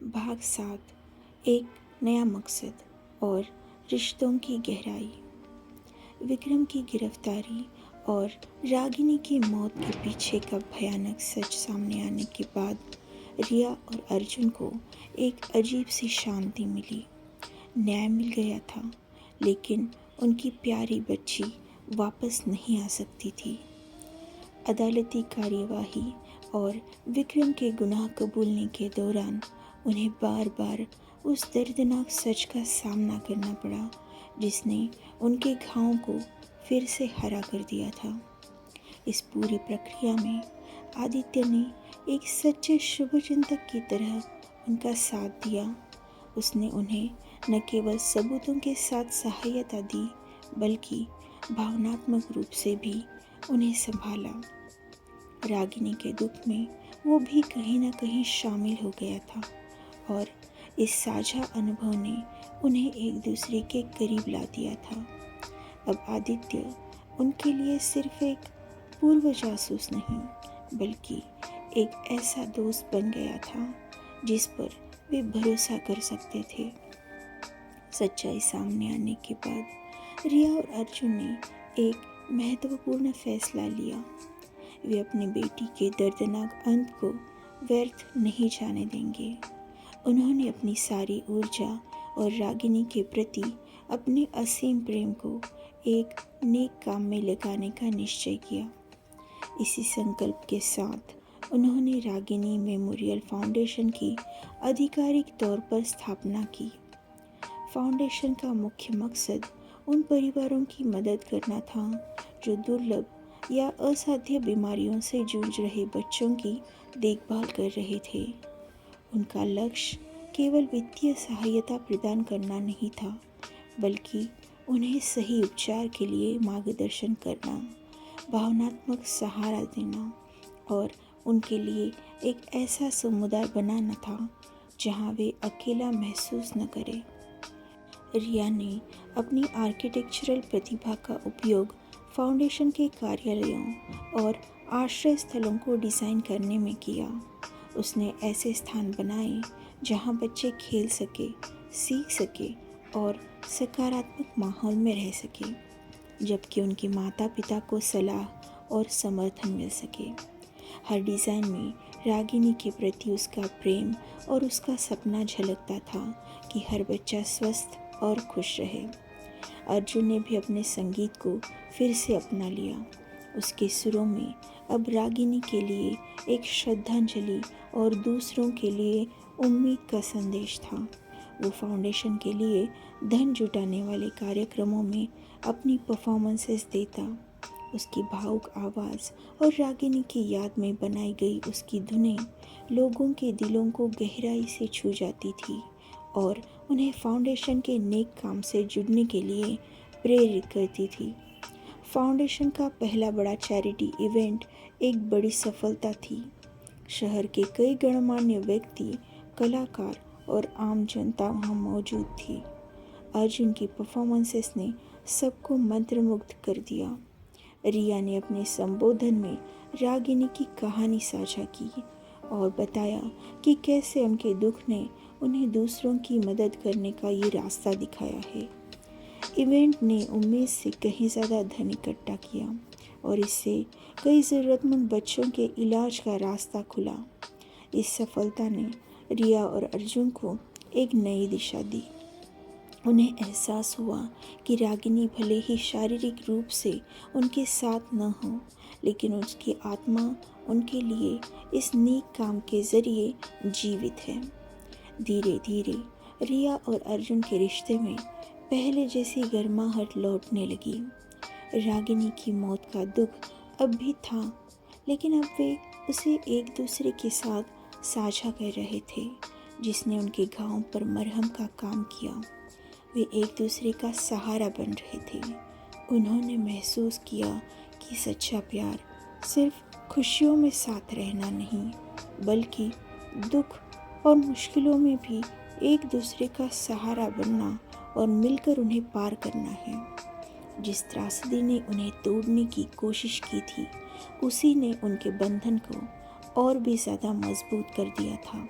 भाग 7। एक नया मकसद और रिश्तों की गहराई। विक्रम की गिरफ्तारी और रागिनी की मौत के पीछे का भयानक सच सामने आने के बाद रिया और अर्जुन को एक अजीब सी शांति मिली। न्याय मिल गया था, लेकिन उनकी प्यारी बच्ची वापस नहीं आ सकती थी। अदालती कार्यवाही और विक्रम के गुनाह कबूलने के दौरान उन्हें बार बार उस दर्दनाक सच का सामना करना पड़ा जिसने उनके घावों को फिर से हरा कर दिया था। इस पूरी प्रक्रिया में आदित्य ने एक सच्चे शुभचिंतक की तरह उनका साथ दिया। उसने उन्हें न केवल सबूतों के साथ सहायता दी, बल्कि भावनात्मक रूप से भी उन्हें संभाला। रागिनी के दुख में वो भी कहीं न कहीं शामिल हो गया था और इस साझा अनुभव ने उन्हें एक दूसरे के करीब ला दिया था। अब आदित्य उनके लिए सिर्फ एक पूर्व जासूस नहीं, बल्कि एक ऐसा दोस्त बन गया था जिस पर वे भरोसा कर सकते थे। सच्चाई सामने आने के बाद रिया और अर्जुन ने एक महत्वपूर्ण फैसला लिया। वे अपनी बेटी के दर्दनाक अंत को व्यर्थ नहीं जाने देंगे। उन्होंने अपनी सारी ऊर्जा और रागिनी के प्रति अपने असीम प्रेम को एक नेक काम में लगाने का निश्चय किया। इसी संकल्प के साथ उन्होंने रागिनी मेमोरियल फाउंडेशन की आधिकारिक तौर पर स्थापना की। फाउंडेशन का मुख्य मकसद उन परिवारों की मदद करना था जो दुर्लभ या असाध्य बीमारियों से जूझ रहे बच्चों की देखभाल कर रहे थे। उनका लक्ष्य केवल वित्तीय सहायता प्रदान करना नहीं था, बल्कि उन्हें सही उपचार के लिए मार्गदर्शन करना, भावनात्मक सहारा देना और उनके लिए एक ऐसा समुदाय बनाना था जहां वे अकेला महसूस न करें। रिया ने अपनी आर्किटेक्चरल प्रतिभा का उपयोग फाउंडेशन के कार्यालयों और आश्रय स्थलों को डिज़ाइन करने में किया। उसने ऐसे स्थान बनाए जहां बच्चे खेल सके, सीख सके और सकारात्मक माहौल में रह सके, जबकि उनके माता पिता को सलाह और समर्थन मिल सके। हर डिज़ाइन में रागिनी के प्रति उसका प्रेम और उसका सपना झलकता था कि हर बच्चा स्वस्थ और खुश रहे। अर्जुन ने भी अपने संगीत को फिर से अपना लिया। उसके सुरों में अब रागिनी के लिए एक श्रद्धांजलि और दूसरों के लिए उम्मीद का संदेश था। वो फाउंडेशन के लिए धन जुटाने वाले कार्यक्रमों में अपनी परफॉर्मेंसेस देता। उसकी भावुक आवाज़ और रागिनी की याद में बनाई गई उसकी धुनें लोगों के दिलों को गहराई से छू जाती थी और उन्हें फाउंडेशन के नेक काम से जुड़ने के लिए प्रेरित करती थी। फाउंडेशन का पहला बड़ा चैरिटी इवेंट एक बड़ी सफलता थी। शहर के कई गणमान्य व्यक्ति, कलाकार और आम जनता वहां मौजूद थी। अर्जुन की परफॉर्मेंसेस ने सबको मंत्रमुग्ध कर दिया। रिया ने अपने संबोधन में रागिनी की कहानी साझा की और बताया कि कैसे उनके दुख ने उन्हें दूसरों की मदद करने का ये रास्ता दिखाया है। इवेंट ने उम्मीद से कहीं ज़्यादा धन इकट्ठा किया और इससे कई ज़रूरतमंद बच्चों के इलाज का रास्ता खुला। इस सफलता ने रिया और अर्जुन को एक नई दिशा दी। उन्हें एहसास हुआ कि रागिनी भले ही शारीरिक रूप से उनके साथ न हो, लेकिन उसकी आत्मा उनके लिए इस नेक काम के ज़रिए जीवित है। धीरे धीरे रिया और अर्जुन के रिश्ते में पहले जैसी गर्माहट लौटने लगी। रागिनी की मौत का दुख अब भी था, लेकिन अब वे उसे एक दूसरे के साथ साझा कर रहे थे, जिसने उनके घावों पर मरहम का काम किया। वे एक दूसरे का सहारा बन रहे थे। उन्होंने महसूस किया कि सच्चा प्यार सिर्फ खुशियों में साथ रहना नहीं, बल्कि दुख और मुश्किलों में भी एक दूसरे का सहारा बनना और मिलकर उन्हें पार करना है। जिस त्रासदी ने उन्हें तोड़ने की कोशिश की थी, उसी ने उनके बंधन को और भी ज़्यादा मजबूत कर दिया था।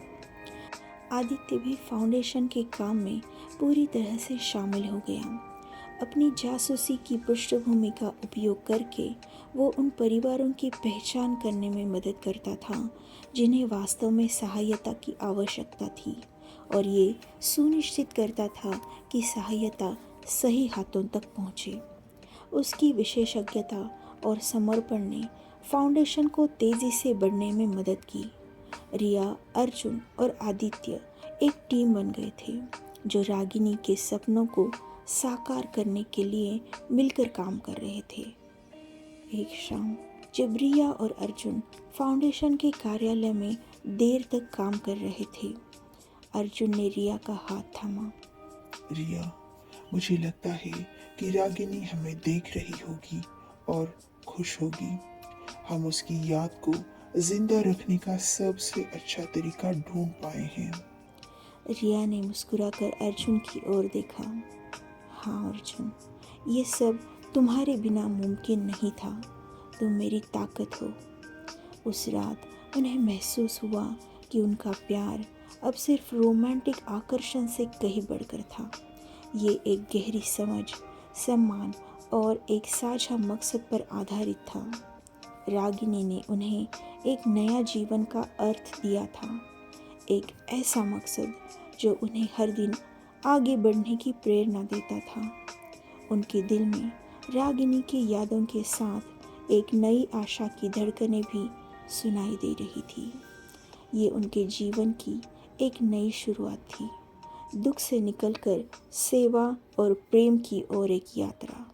आदित्य भी फाउंडेशन के काम में पूरी तरह से शामिल हो गया। अपनी जासूसी की पृष्ठभूमि का उपयोग करके वो उन परिवारों की पहचान करने में मदद करता था जिन्हें वास्तव में सहायता की आवश्यकता थी, और ये सुनिश्चित करता था कि सहायता सही हाथों तक पहुँचे। उसकी विशेषज्ञता और समर्पण ने फाउंडेशन को तेज़ी से बढ़ने में मदद की। रिया, अर्जुन और आदित्य एक टीम बन गए थे जो रागिनी के सपनों को साकार करने के लिए मिलकर काम कर रहे थे। एक शाम जब रिया और अर्जुन फाउंडेशन के कार्यालय में देर तक काम कर रहे थे, अर्जुन ने रिया का हाथ थामा। रिया, मुझे लगता है कि रागिनी हमें देख रही होगी और खुश होगी। हम उसकी याद को जिंदा रखने का सबसे अच्छा तरीका ढूंढ पाए हैं। रिया ने मुस्कुराकर अर्जुन की ओर देखा। हाँ अर्जुन, ये सब तुम्हारे बिना मुमकिन नहीं था। तुम मेरी ताकत हो। उस रात उन्हें महसूस हुआ कि उनका प्यार अब सिर्फ रोमांटिक आकर्षण से कहीं बढ़कर था। ये एक गहरी समझ, सम्मान और एक साझा मकसद पर आधारित था। रागिनी ने उन्हें एक नया जीवन का अर्थ दिया था, एक ऐसा मकसद जो उन्हें हर दिन आगे बढ़ने की प्रेरणा देता था। उनके दिल में रागिनी की यादों के साथ एक नई आशा की धड़कनें भी सुनाई दे रही थी। ये उनके जीवन की एक नई शुरुआत थी, दुख से निकलकर सेवा और प्रेम की ओर एक यात्रा।